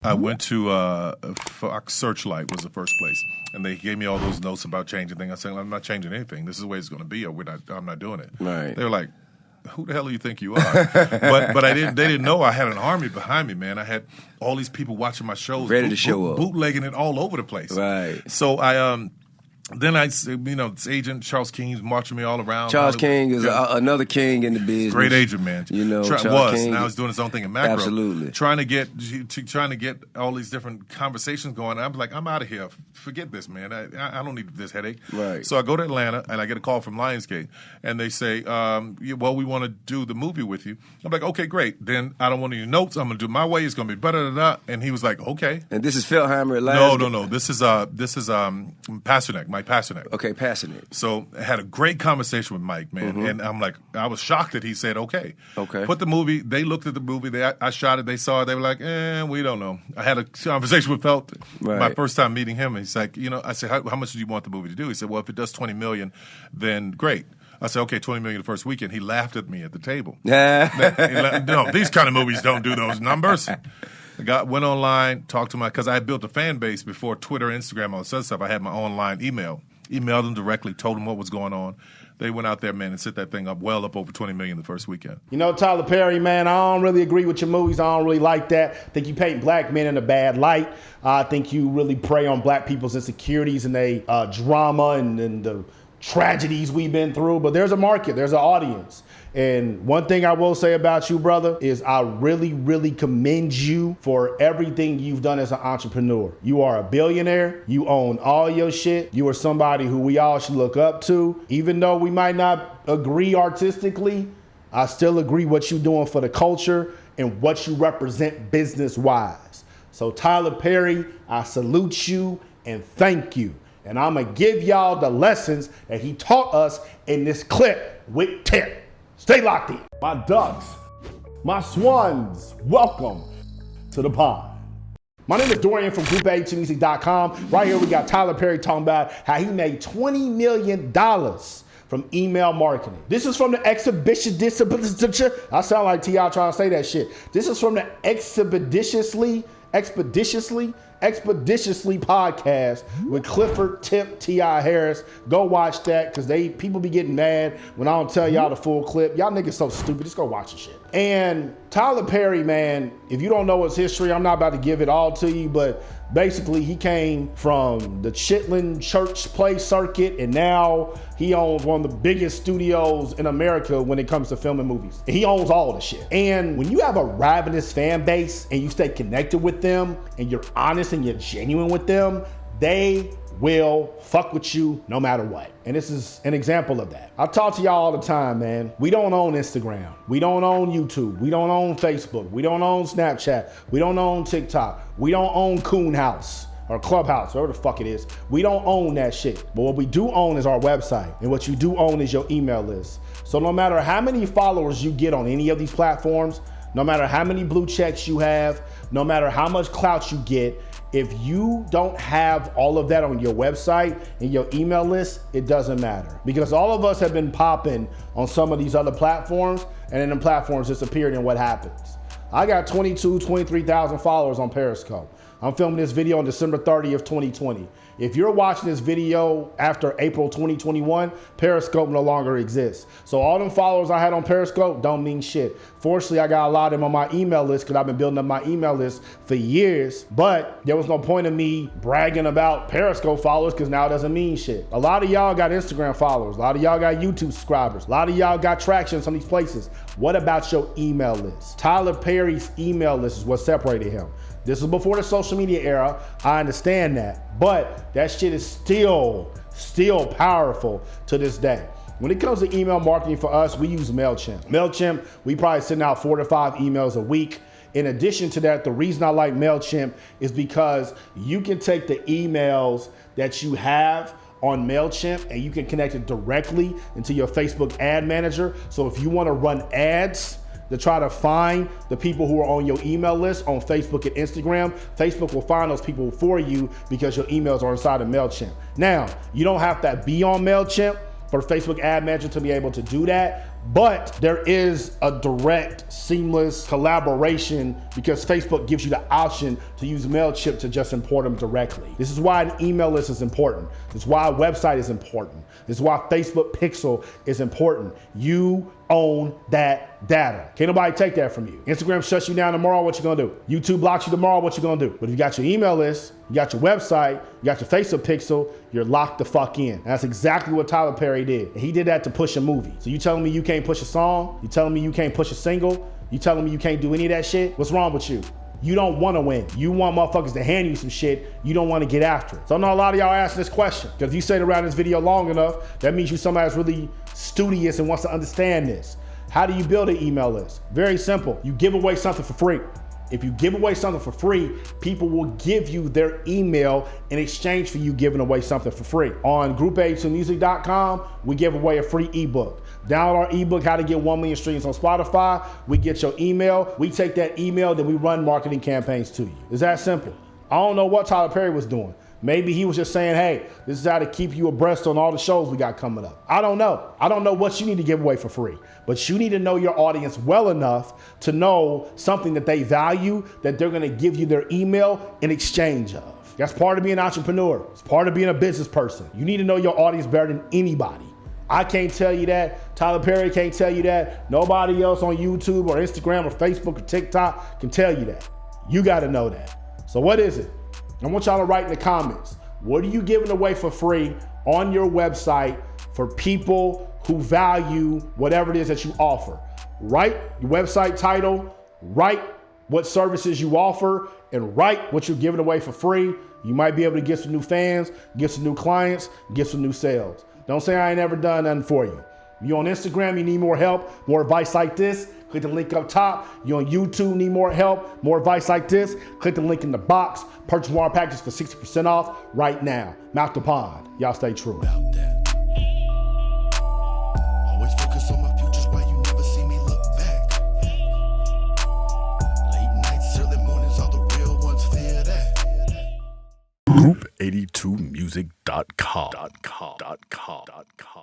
I went to Fox Searchlight was the first place, and they gave me all those notes about changing things. I said, I'm not changing anything. This is the way it's going to be, or I'm not doing it. Right. They were like, who the hell do you think you are? but they didn't know I had an army behind me, man. I had all these people watching my shows, ready to show up, bootlegging it all over the place. Right. So then this agent Charles King's marching me all around. Charles King is another king in the business. Great agent, man. Charles King, now he's doing his own thing in macro. Absolutely. Trying to get all these different conversations going. I'm like, I'm out of here. Forget this, man. I don't need this headache. Right. So I go to Atlanta and I get a call from Lionsgate, and they say, well, we want to do the movie with you. I'm like, okay, great. Then I don't want any notes. I'm going to do my way. It's going to be better. And he was like, okay. And this is Feldheimer at Lionsgate? No. This is Pasternak. Mike Pasternak. Okay, Pasternak. So I had a great conversation with Mike, man. Mm-hmm. And I'm like, I was shocked that he said, okay. Put the movie, they looked at the movie, I shot it, they saw it, they were like, we don't know. I had a conversation with Felt my first time meeting him, and he's like, I said, how much do you want the movie to do? He said, well, if it does $20 million, then great. I said, okay, $20 million the first weekend. He laughed at me at the table. No, these kind of movies don't do those numbers. I went online, talked to because I had built a fan base before Twitter, Instagram, all this other stuff. I had my online email. Emailed them directly, told them what was going on. They went out there, man, and set that thing up up over $20 million the first weekend. Tyler Perry, man, I don't really agree with your movies. I don't really like that. I think you paint black men in a bad light. I think you really prey on black people's insecurities and they drama and the tragedies we've been through. But there's a market, there's an audience. And one thing I will say about you, brother, is I really, really commend you for everything you've done as an entrepreneur. You are a billionaire. You own all your shit. You are somebody who we all should look up to. Even though we might not agree artistically, I still agree what you're doing for the culture and what you represent business-wise. So Tyler Perry, I salute you and thank you. And I'm going to give y'all the lessons that he taught us in this clip with Tip. Stay locked in. My ducks, my swans, welcome to the pond. My name is Dorian from group82music.com. Right here we got Tyler Perry talking about how he made $20 million from email marketing. This is from the I sound like T.I. trying to say that shit. This is from the Expeditiously podcast with Clifford, Tip, T.I. Harris. Go watch that because people be getting mad when I don't tell y'all the full clip. Y'all niggas so stupid. Just go watch the shit. And Tyler Perry, man, if you don't know his history, I'm not about to give it all to you, but basically he came from the Chitlin Church Play circuit, and now he owns one of the biggest studios in America when it comes to filming movies. And he owns all the shit. And when you have a ravenous fan base and you stay connected with them and you're honest and you're genuine with them, they will fuck with you no matter what. And this is an example of that. I talk to y'all all the time, man. We don't own Instagram. We don't own YouTube. We don't own Facebook. We don't own Snapchat. We don't own TikTok. We don't own Coon House or Clubhouse, whatever the fuck it is. We don't own that shit. But what we do own is our website. And what you do own is your email list. So no matter how many followers you get on any of these platforms, no matter how many blue checks you have, no matter how much clout you get, if you don't have all of that on your website and your email list, it doesn't matter. Because all of us have been popping on some of these other platforms, and then the platforms disappeared, and what happens? I got 23,000 followers on Periscope. I'm filming this video on December 30th, 2020. If you're watching this video after April 2021, Periscope no longer exists. So all them followers I had on Periscope don't mean shit. Fortunately, I got a lot of them on my email list because I've been building up my email list for years, but there was no point in me bragging about Periscope followers because now it doesn't mean shit. A lot of y'all got Instagram followers. A lot of y'all got YouTube subscribers. A lot of y'all got traction in some of these places. What about your email list? Tyler Perry's email list is what separated him. This is before the social media era. I understand that, but that shit is still powerful to this day. When it comes to email marketing for us, we use MailChimp. MailChimp, we probably send out 4 to 5 emails a week. In addition to that, the reason I like MailChimp is because you can take the emails that you have on MailChimp and you can connect it directly into your Facebook ad manager. So if you want to run ads to try to find the people who are on your email list on Facebook and Instagram, Facebook will find those people for you because your emails are inside of MailChimp. Now, you don't have to be on MailChimp for Facebook Ad Manager to be able to do that, But there is a direct, seamless collaboration because Facebook gives you the option to use MailChimp to just import them directly. This is why an email list is important. This is why a website is important. This is why Facebook Pixel is important. You own that data. Can't nobody take that from you. Instagram shuts you down tomorrow, what you gonna do? YouTube blocks you tomorrow, what you gonna do? But if you got your email list, you got your website, you got your Facebook Pixel, you're locked the fuck in. And that's exactly what Tyler Perry did. And he did that to push a movie. So you telling me you can't push a song? You telling me you can't push a single? You telling me you can't do any of that shit? What's wrong with you? You don't want to win. You want motherfuckers to hand you some shit. You don't want to get after it. So I know a lot of y'all asking this question, because if you stayed around this video long enough, that means you somebody that's really studious and wants to understand this. How do you build an email list? Very simple. You give away something for free. If you give away something for free, people will give you their email in exchange for you giving away something for free. On group82music.com, we give away a free ebook. Download our ebook, How to Get 1 Million Streams on Spotify. We get your email. We take that email, then we run marketing campaigns to you. It's that simple. I don't know what Tyler Perry was doing. Maybe he was just saying, hey, this is how to keep you abreast on all the shows we got coming up. I don't know. I don't know what you need to give away for free, but you need to know your audience well enough to know something that they value, that they're gonna give you their email in exchange of. That's part of being an entrepreneur. It's part of being a business person. You need to know your audience better than anybody. I can't tell you that. Tyler Perry can't tell you that. Nobody else on YouTube or Instagram or Facebook or TikTok can tell you that. You gotta know that. So what is it? I want y'all to write in the comments. What are you giving away for free on your website for people who value whatever it is that you offer? Write your website title, write what services you offer, and write what you're giving away for free. You might be able to get some new fans, get some new clients, get some new sales. Don't say I ain't never done nothing for you. You on Instagram, you need more help, more advice like this, click the link up top. You on YouTube, need more help, more advice like this, click the link in the box. Purchase one of our packages for 60% off right now. Mouth the Pond. Y'all stay true. About that. Always focus on my futures while you never see me look back. Late nights, early mornings, all the real ones fear that. Group82music.com.